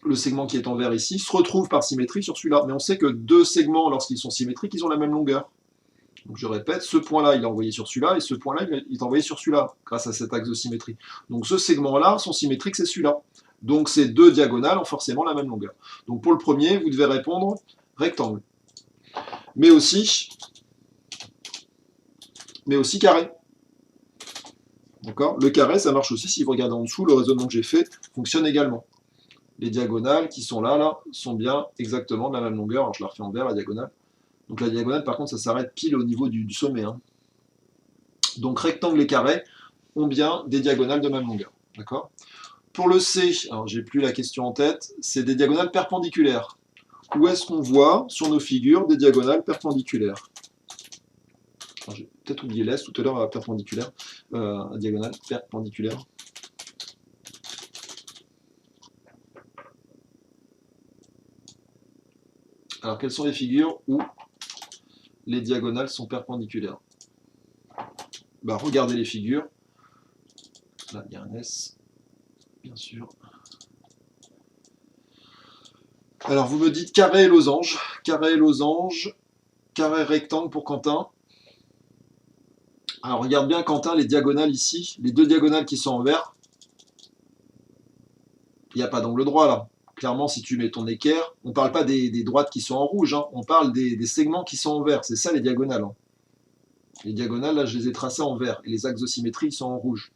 le segment qui est en vert ici, se retrouve par symétrie sur celui-là. Mais on sait que 2 segments, lorsqu'ils sont symétriques, ils ont la même longueur. Donc je répète, ce point-là, il est envoyé sur celui-là, et ce point-là, il est envoyé sur celui-là, grâce à cet axe de symétrie. Donc ce segment-là, son symétrique, c'est celui-là. Donc ces 2 diagonales ont forcément la même longueur. Donc pour le premier, vous devez répondre rectangle. Mais aussi carré. D'accord? Le carré, ça marche aussi, si vous regardez en dessous, le raisonnement que j'ai fait fonctionne également. Les diagonales qui sont là, sont bien exactement de la même longueur. Alors je la refais en vert, la diagonale. Donc la diagonale, par contre, ça s'arrête pile au niveau du sommet. Hein. Donc rectangle et carré ont bien des diagonales de même longueur. D'accord? Pour le C, alors j'ai plus la question en tête, c'est des diagonales perpendiculaires. Où est-ce qu'on voit sur nos figures des diagonales perpendiculaires? J'ai peut-être oublié l'S tout à l'heure, perpendiculaire, diagonale perpendiculaire. Alors quelles sont les figures où les diagonales sont perpendiculaires? Regardez les figures. Là, il y a un S, bien sûr. Alors, vous me dites carré et losange. Carré et losange. Carré rectangle pour Quentin. Alors regarde bien Quentin, les diagonales ici, les deux diagonales qui sont en vert, il n'y a pas d'angle droit là. Clairement, si tu mets ton équerre, on ne parle pas des droites qui sont en rouge, hein, on parle des segments qui sont en vert. C'est ça les diagonales. Hein. Les diagonales, là, je les ai tracées en vert. Et les axes de symétrie, ils sont en rouge.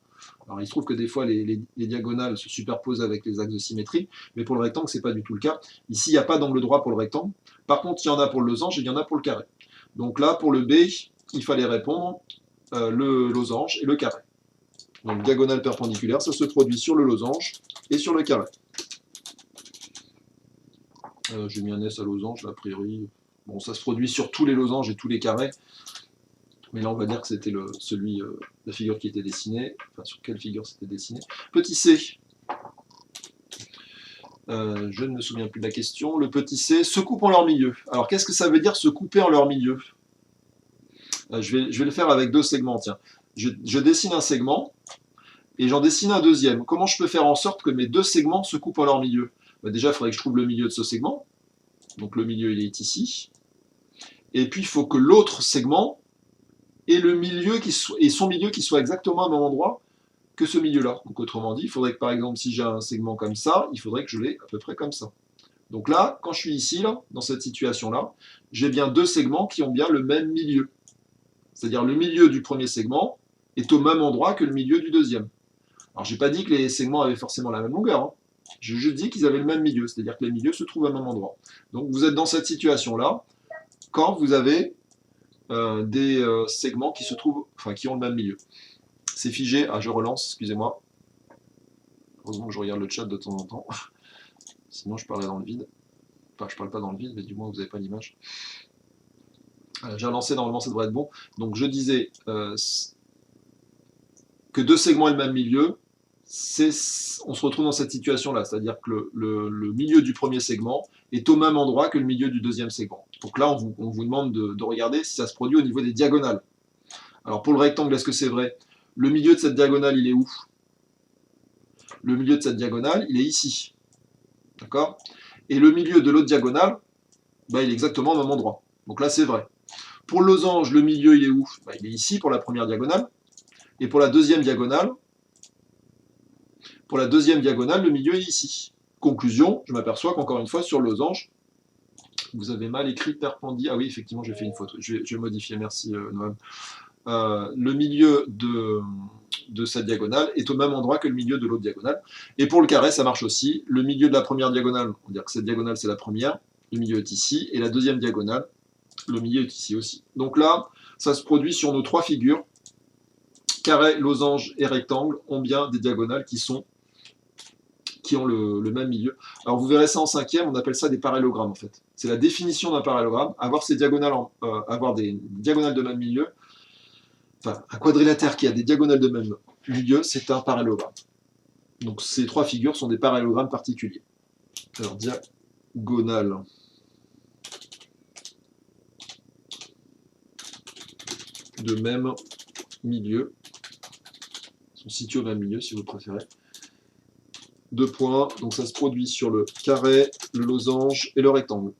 Alors, il se trouve que des fois, les diagonales se superposent avec les axes de symétrie. Mais pour le rectangle, ce n'est pas du tout le cas. Ici, il n'y a pas d'angle droit pour le rectangle. Par contre, il y en a pour le losange et il y en a pour le carré. Donc là, pour le B, il fallait répondre le losange et le carré. Donc, diagonale perpendiculaire, ça se produit sur le losange et sur le carré. J'ai mis un S à losange, là, a priori. Bon, ça se produit sur tous les losanges et tous les carrés. Mais là, on va dire que c'était la figure qui était dessinée. Enfin, sur quelle figure c'était dessiné. Petit c. Je ne me souviens plus de la question. Le petit c se coupe en leur milieu. Alors, qu'est-ce que ça veut dire se couper en leur milieu? Je vais le faire avec deux segments. Tiens, je dessine un segment et j'en dessine un deuxième. Comment je peux faire en sorte que mes deux segments se coupent en leur milieu? Déjà, il faudrait que je trouve le milieu de ce segment. Donc, le milieu, il est ici. Et puis, il faut que l'autre segment ait son milieu qui soit exactement au même endroit que ce milieu-là. Donc, autrement dit, il faudrait que, par exemple, si j'ai un segment comme ça, il faudrait que je l'ai à peu près comme ça. Donc là, quand je suis ici, là, dans cette situation-là, j'ai bien deux segments qui ont bien le même milieu. C'est-à-dire le milieu du premier segment est au même endroit que le milieu du deuxième. Alors, je n'ai pas dit que les segments avaient forcément la même longueur. Hein. J'ai juste dit qu'ils avaient le même milieu, c'est-à-dire que les milieux se trouvent au même endroit. Donc, vous êtes dans cette situation-là quand vous avez des segments qui se trouvent, enfin, qui ont le même milieu. C'est figé. Ah, je relance, excusez-moi. Heureusement que je regarde le chat de temps en temps. Sinon, je parlais dans le vide. Enfin, je parle pas dans le vide, mais du moins, vous n'avez pas l'image. J'ai relancé, normalement, ça devrait être bon. Donc, je disais que deux segments aient le même milieu. On se retrouve dans cette situation-là, c'est-à-dire que le milieu du premier segment est au même endroit que le milieu du deuxième segment. Donc là, on vous demande de regarder si ça se produit au niveau des diagonales. Alors pour le rectangle, est-ce que c'est vrai? Le milieu de cette diagonale, il est où? Le milieu de cette diagonale, il est ici. D'accord? Et le milieu de l'autre diagonale, il est exactement au même endroit. Donc là, c'est vrai. Pour le losange, le milieu, il est où? Il est ici pour la première diagonale. Et pour la deuxième diagonale, le milieu est ici. Conclusion, je m'aperçois qu'encore une fois, sur le losange, vous avez mal écrit perpendiculaire. Ah oui, effectivement, j'ai fait une faute. Je vais modifier, merci Noam. Le milieu de cette diagonale est au même endroit que le milieu de l'autre diagonale. Et pour le carré, ça marche aussi. Le milieu de la première diagonale, on va dire que cette diagonale, c'est la première. Le milieu est ici. Et la deuxième diagonale, le milieu est ici aussi. Donc là, ça se produit sur nos trois figures. Carré, losange et rectangle ont bien des diagonales qui ont le même milieu. Alors vous verrez ça en cinquième, on appelle ça des parallélogrammes en fait. C'est la définition d'un parallélogramme. Avoir des diagonales de même milieu, enfin un quadrilatère qui a des diagonales de même milieu, c'est un parallélogramme. Donc ces trois figures sont des parallélogrammes particuliers. Alors diagonale de même milieu, sont situés au même milieu si vous préférez. Deux points, donc ça se produit sur le carré, le losange et le rectangle.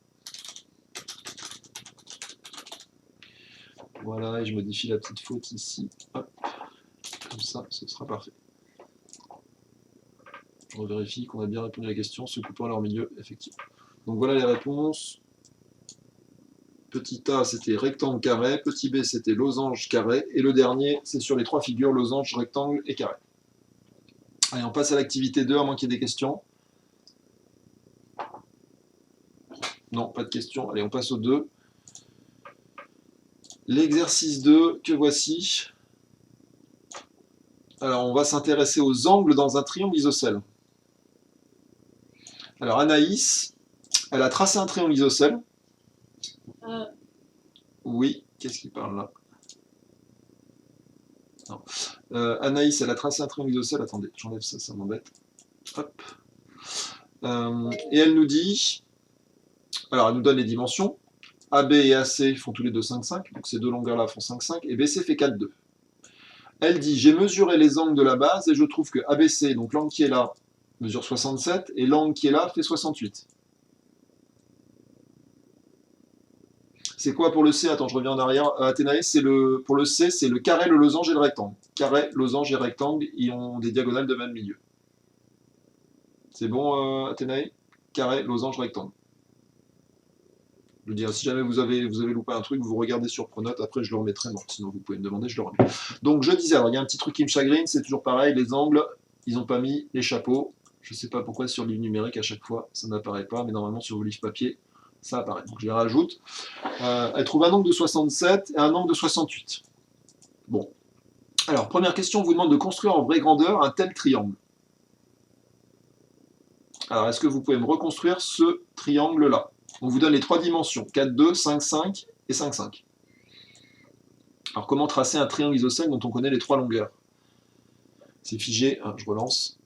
Voilà, et je modifie la petite faute ici. Hop. Comme ça, ce sera parfait. Je revérifie qu'on a bien répondu à la question, se coupant à leur milieu, effectivement. Donc voilà les réponses. Petit A, c'était rectangle, carré. Petit B, c'était losange, carré. Et le dernier, c'est sur les trois figures, losange, rectangle et carré. Allez, on passe à l'activité 2, à moins qu'il y ait des questions. Non, pas de questions. Allez, on passe au 2. L'exercice 2 que voici. Alors, on va s'intéresser aux angles dans un triangle isocèle. Alors, Anaïs, elle a tracé un triangle isocèle. Oui, qu'est-ce qu'il parle là? Non. Anaïs, elle a tracé un triangle isocèle. Attendez, j'enlève ça, ça m'embête. Hop. Et elle nous dit, alors elle nous donne les dimensions. AB et AC font tous les deux 5, 5, donc ces deux longueurs-là font 5, 5, et BC fait 4, 2. Elle dit, j'ai mesuré les angles de la base et je trouve que ABC, donc l'angle qui est là, mesure 67, et l'angle qui est là fait 68. C'est quoi pour le C? Attends, je reviens en arrière. Athénaïs, pour le C, c'est le carré, le losange et le rectangle. Carré, losange et rectangle, ils ont des diagonales de même milieu. C'est bon, Athénaïs? Carré, losange, rectangle. Je veux dire, si jamais vous avez loupé un truc, vous regardez sur Pronote, après je le remettrai. Bon, sinon vous pouvez me demander, je le remets. Donc je disais, alors il y a un petit truc qui me chagrine, c'est toujours pareil, les angles, ils n'ont pas mis les chapeaux. Je ne sais pas pourquoi sur le livre numérique, à chaque fois, ça n'apparaît pas, mais normalement sur vos livres papier, ça apparaît. Donc je les rajoute. Elle trouve un angle de 67 et un angle de 68. Bon. Alors, première question, on vous demande de construire en vraie grandeur un tel triangle. Alors, est-ce que vous pouvez me reconstruire ce triangle-là? On vous donne les trois dimensions, 4, 2, 5, 5 et 5, 5. Alors, comment tracer un triangle isocèle dont on connaît les trois longueurs? C'est figé, je relance.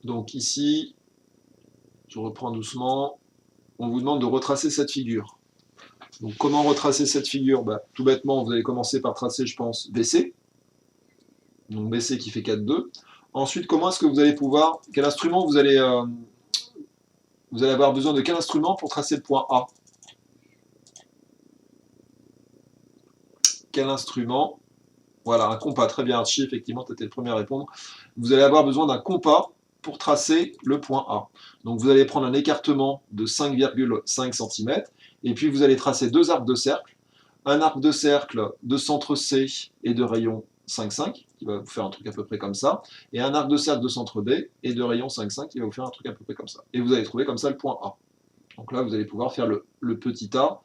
Donc ici, je reprends doucement, on vous demande de retracer cette figure. Donc comment retracer cette figure? Tout bêtement, vous allez commencer par tracer, je pense, BC. Donc BC qui fait 4, 2. Ensuite, comment est-ce que vous allez pouvoir, quel instrument vous allez avoir besoin de quel instrument pour tracer le point A? Quel instrument? Voilà, un compas, très bien Archie, effectivement, tu étais le premier à répondre. Vous allez avoir besoin d'un compas pour tracer le point A. Donc vous allez prendre un écartement de 5,5 cm, et puis vous allez tracer deux arcs de cercle, un arc de cercle de centre C et de rayon 5,5, qui va vous faire un truc à peu près comme ça, et un arc de cercle de centre B et de rayon 5,5, qui va vous faire un truc à peu près comme ça. Et vous allez trouver comme ça le point A. Donc là, vous allez pouvoir faire le petit A,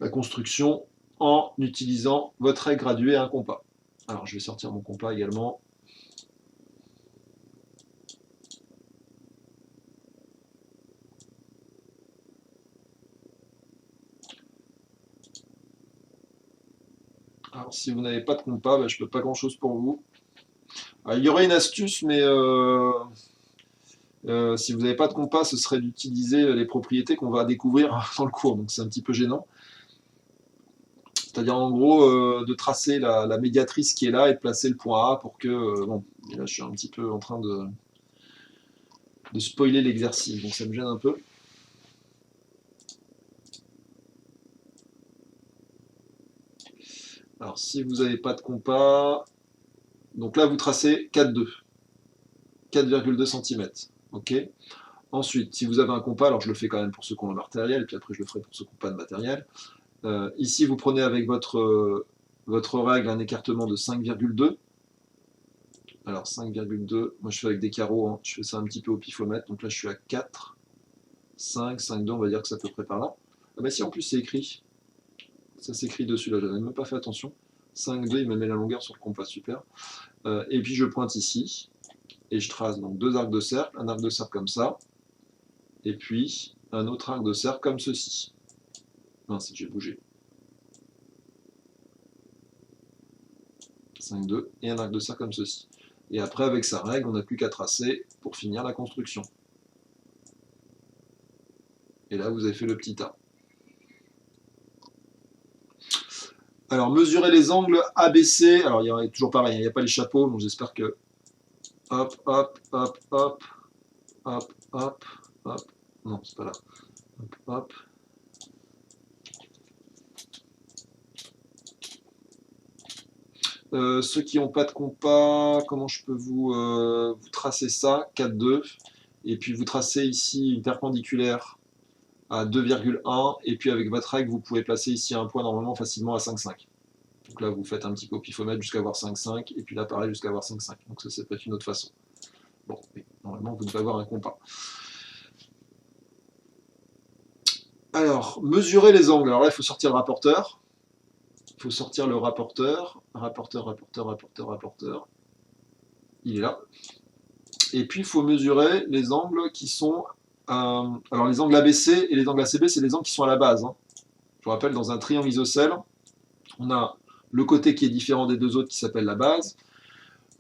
la construction, en utilisant votre règle graduée et un compas. Alors, je vais sortir mon compas également. Alors, si vous n'avez pas de compas, je ne peux pas grand-chose pour vous. Alors, il y aurait une astuce, mais si vous n'avez pas de compas, ce serait d'utiliser les propriétés qu'on va découvrir dans le cours. Donc, c'est un petit peu gênant. C'est-à-dire, en gros, de tracer la médiatrice qui est là et de placer le point A pour que... bon, et là, je suis un petit peu en train de spoiler l'exercice, donc ça me gêne un peu. Alors, si vous n'avez pas de compas, donc là, vous tracez 4,2. 4,2 cm. Ok. Ensuite, si vous avez un compas, alors je le fais quand même pour ceux qui ont le matériel, puis après je le ferai pour ceux qui n'ont pas de matériel. Ici, vous prenez avec votre règle un écartement de 5,2. Alors 5,2, moi je fais avec des carreaux, hein. Je fais ça un petit peu au pifomètre, donc là je suis à 4, 5, 5,2, on va dire que c'est à peu près par là. Ah bah si, en plus c'est écrit. Ça s'écrit dessus, là, j'avais même pas fait attention. 5,2, il me met la longueur sur le compas, super. Et puis je pointe ici, et je trace donc deux arcs de cercle, un arc de cercle comme ça, et puis un autre arc de cercle comme ceci. Mince, j'ai bougé. 5,2, et un arc de cercle comme ceci. Et après, avec sa règle, on n'a plus qu'à tracer pour finir la construction. Et là, vous avez fait le petit A. Alors, mesurer les angles ABC. Alors, il y a toujours pareil, il n'y a pas les chapeaux, donc j'espère que... Hop, hop, hop, hop, hop, hop, hop. Non, c'est pas là. Hop, hop. Ceux qui n'ont pas de compas, comment je peux vous tracer ça? 4,2. Et puis vous tracez ici une perpendiculaire à 2,1. Et puis avec votre règle, vous pouvez placer ici un point normalement facilement à 5,5. Donc là, vous faites un petit peu au pifomètre jusqu'à avoir 5,5. Et puis là, pareil, jusqu'à avoir 5,5. Donc ça peut être une autre façon. Bon, mais normalement, vous devez avoir un compas. Alors, mesurer les angles. Alors là, il faut sortir le rapporteur. Il faut sortir le rapporteur. Rapporteur. Il est là. Et puis, il faut mesurer les angles qui sont... alors, les angles ABC et les angles ACB, c'est les angles qui sont à la base. Hein. Je vous rappelle, dans un triangle isocèle, on a le côté qui est différent des deux autres qui s'appelle la base.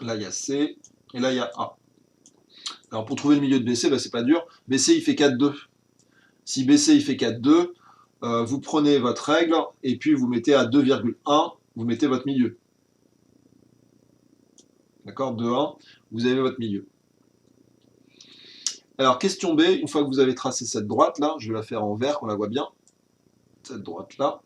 Là, il y a C, et là, il y a A. Alors, pour trouver le milieu de BC, c'est pas dur. BC, il fait 4,2. Si BC, il fait 4,2, vous prenez votre règle, et puis vous mettez à 2,1, vous mettez votre milieu. D'accord, 2,1, vous avez votre milieu. Alors, question B, une fois que vous avez tracé cette droite-là, je vais la faire en vert, qu'on la voit bien. Cette droite-là.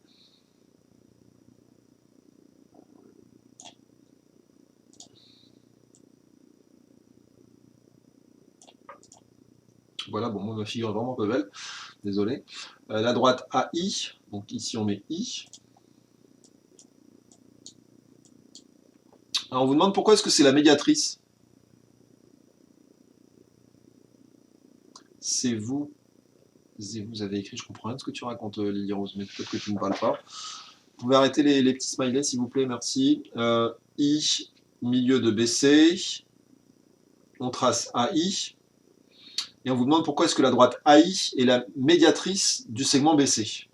Voilà, bon, moi, ma figure est vraiment peu belle. Désolé. La droite AI, donc ici on met I. Alors on vous demande pourquoi est-ce que c'est la médiatrice. C'est vous. Vous avez écrit, je comprends rien de ce que tu racontes, Lily Rose, mais peut-être que tu ne parles pas. Vous pouvez arrêter les petits smileys, s'il vous plaît, merci. I, milieu de BC. On trace AI. Et on vous demande pourquoi est-ce que la droite AI est la médiatrice du segment BC.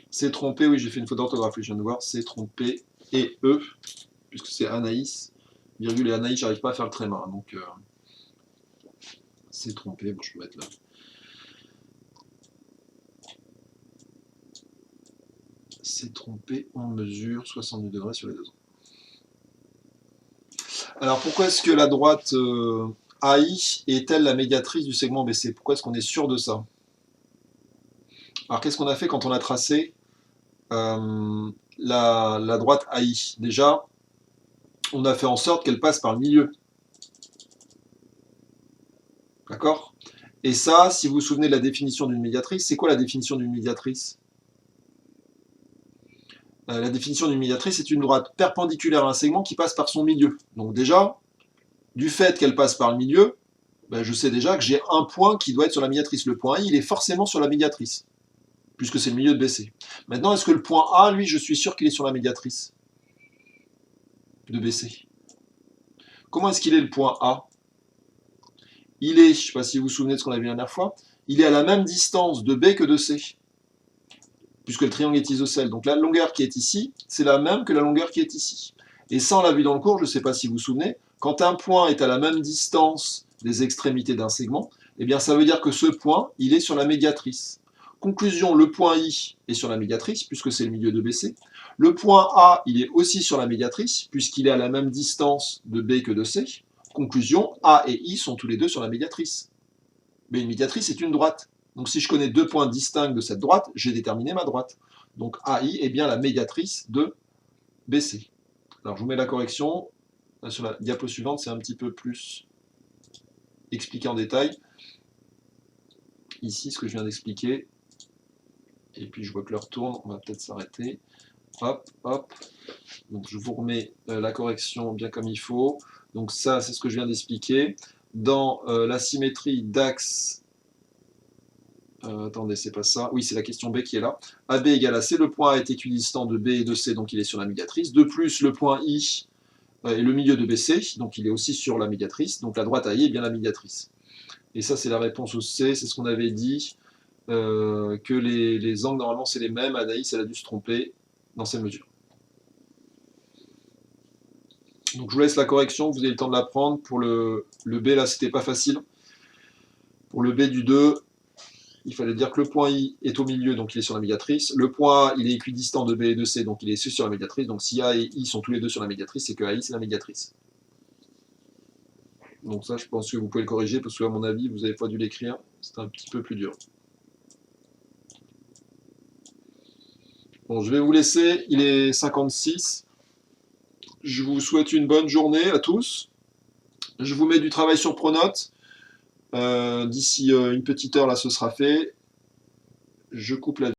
C'est trompé, oui, j'ai fait une faute d'orthographe, je viens de voir. C'est trompé et E, puisque c'est Anaïs. Virgule et Anaïs, j'arrive pas à faire le tréma, donc c'est trompé. Bon, je peux mettre là. C'est trompé, on mesure 70 degrés sur les deux angles. Alors pourquoi est-ce que la droite AI est-elle la médiatrice du segment BC? Pourquoi est-ce qu'on est sûr de ça? Alors qu'est-ce qu'on a fait quand on a tracé la droite AI? Déjà, on a fait en sorte qu'elle passe par le milieu. D'accord? Et ça, si vous vous souvenez de la définition d'une médiatrice, c'est quoi la définition d'une médiatrice? La définition d'une médiatrice, c'est une droite perpendiculaire à un segment qui passe par son milieu. Donc déjà, du fait qu'elle passe par le milieu, je sais déjà que j'ai un point qui doit être sur la médiatrice. Le point I, il est forcément sur la médiatrice, puisque c'est le milieu de BC. Maintenant, est-ce que le point A, lui, je suis sûr qu'il est sur la médiatrice de BC? Comment est-ce qu'il est le point A? Il est, je ne sais pas si vous vous souvenez de ce qu'on a vu la dernière fois, il est à la même distance de B que de C, puisque le triangle est isocèle. Donc la longueur qui est ici, c'est la même que la longueur qui est ici. Et ça, on l'a vu dans le cours, je ne sais pas si vous vous souvenez, quand un point est à la même distance des extrémités d'un segment, eh bien ça veut dire que ce point, il est sur la médiatrice. Conclusion, le point I est sur la médiatrice, puisque c'est le milieu de BC. Le point A, il est aussi sur la médiatrice, puisqu'il est à la même distance de B que de C. Conclusion, A et I sont tous les deux sur la médiatrice. Mais une médiatrice est une droite. Donc si je connais deux points distincts de cette droite, j'ai déterminé ma droite. Donc AI est bien la médiatrice de BC. Alors je vous mets la correction. Sur la diapo suivante, c'est un petit peu plus expliqué en détail. Ici, ce que je viens d'expliquer. Et puis je vois que l'heure tourne, on va peut-être s'arrêter. Hop, hop. Donc je vous remets la correction bien comme il faut. Donc ça, c'est ce que je viens d'expliquer. Dans la symétrie d'axe... attendez, c'est pas ça. Oui, c'est la question B qui est là. AB égale à C. Le point A est équidistant de B et de C, donc il est sur la médiatrice. De plus, le point I est le milieu de BC, donc il est aussi sur la médiatrice. Donc la droite AI est bien la médiatrice. Et ça, c'est la réponse au C. C'est ce qu'on avait dit, que les angles, normalement, c'est les mêmes. Anaïs, elle a dû se tromper dans ces mesures. Donc je vous laisse la correction, vous avez le temps de la prendre. Pour le B, là, c'était pas facile. Pour le B du 2, il fallait dire que le point I est au milieu, donc il est sur la médiatrice. Le point A, il est équidistant de B et de C, donc il est sur la médiatrice. Donc si A et I sont tous les deux sur la médiatrice, c'est que AI, c'est la médiatrice. Donc ça, je pense que vous pouvez le corriger, parce que à mon avis, vous n'avez pas dû l'écrire. C'est un petit peu plus dur. Bon, je vais vous laisser, il est 56. Je vous souhaite une bonne journée à tous. Je vous mets du travail sur Pronote. D'ici une petite heure, là, ce sera fait. Je coupe la